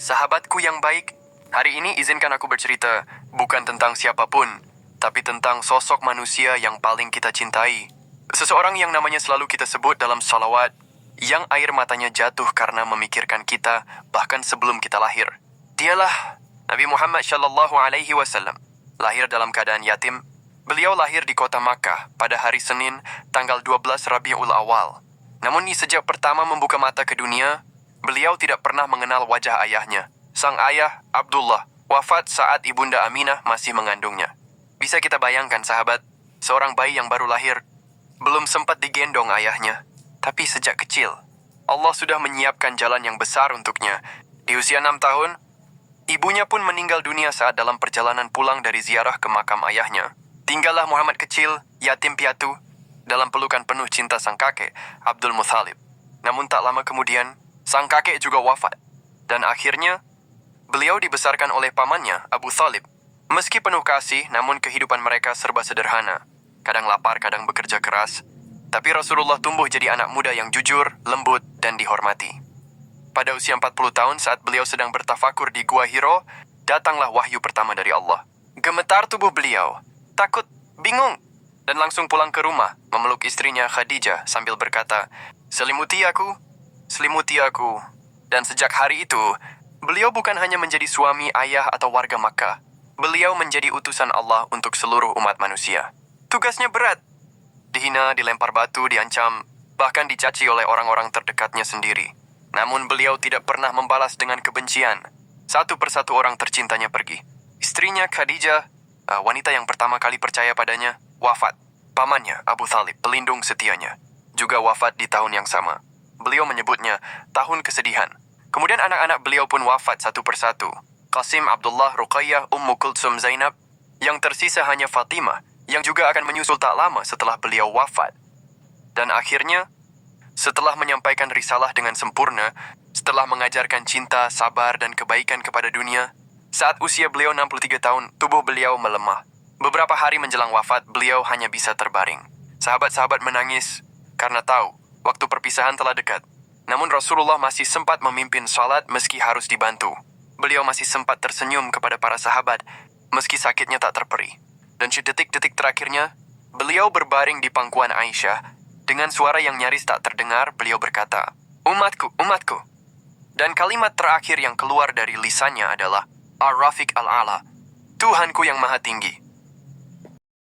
Sahabatku yang baik, hari ini izinkan aku bercerita bukan tentang siapapun, tapi tentang sosok manusia yang paling kita cintai. Seseorang yang namanya selalu kita sebut dalam salawat, yang air matanya jatuh karena memikirkan kita bahkan sebelum kita lahir. Dialah Nabi Muhammad Shallallahu Alaihi Wasallam. Lahir dalam keadaan yatim, beliau lahir di kota Makkah pada hari Senin, tanggal 12 Rabiul Awal. Namun sejak pertama membuka mata ke dunia, beliau tidak pernah mengenal wajah ayahnya. Sang ayah, Abdullah, wafat saat ibunda Aminah masih mengandungnya. Bisa kita bayangkan, sahabat, seorang bayi yang baru lahir, belum sempat digendong ayahnya. Tapi sejak kecil, Allah sudah menyiapkan jalan yang besar untuknya. Di usia 6 tahun, ibunya pun meninggal dunia saat dalam perjalanan pulang dari ziarah ke makam ayahnya. Tinggallah Muhammad kecil, yatim piatu, dalam pelukan penuh cinta sang kakek, Abdul Muthalib. Namun tak lama kemudian, sang kakek juga wafat. Dan akhirnya, beliau dibesarkan oleh pamannya, Abu Thalib. Meski penuh kasih, namun kehidupan mereka serba sederhana. Kadang lapar, kadang bekerja keras. Tapi Rasulullah tumbuh jadi anak muda yang jujur, lembut, dan dihormati. Pada usia 40 tahun saat beliau sedang bertafakur di Gua Hiro, datanglah wahyu pertama dari Allah. Gemetar tubuh beliau, takut, bingung, dan langsung pulang ke rumah, memeluk istrinya Khadijah sambil berkata, selimuti aku. Dan sejak hari itu, beliau bukan hanya menjadi suami, ayah, atau warga Makkah. Beliau menjadi utusan Allah untuk seluruh umat manusia. Tugasnya berat. Dihina, dilempar batu, diancam, bahkan dicaci oleh orang-orang terdekatnya sendiri. Namun beliau tidak pernah membalas dengan kebencian. Satu persatu orang tercintanya pergi. Istrinya Khadijah, wanita yang pertama kali percaya padanya, wafat. Pamannya, Abu Thalib, pelindung setianya, juga wafat di tahun yang sama. Beliau menyebutnya tahun kesedihan. Kemudian anak-anak beliau pun wafat satu persatu. Qasim, Abdullah, Ruqayyah, Ummu Kulsum, Zainab. Yang tersisa hanya Fatimah, yang juga akan menyusul tak lama setelah beliau wafat. Dan akhirnya, setelah menyampaikan risalah dengan sempurna, setelah mengajarkan cinta, sabar, dan kebaikan kepada dunia, saat usia beliau 63 tahun, tubuh beliau melemah. Beberapa hari menjelang wafat, beliau hanya bisa terbaring. Sahabat-sahabat menangis karena tahu waktu perpisahan telah dekat. Namun Rasulullah masih sempat memimpin salat meski harus dibantu. Beliau masih sempat tersenyum kepada para sahabat meski sakitnya tak terperi. Dan sedetik-detik terakhirnya, beliau berbaring di pangkuan Aisyah. Dengan suara yang nyaris tak terdengar, beliau berkata, umatku, umatku. Dan kalimat terakhir yang keluar dari lisannya adalah, Ar-Rafiq Al-A'la, Tuhanku yang maha tinggi.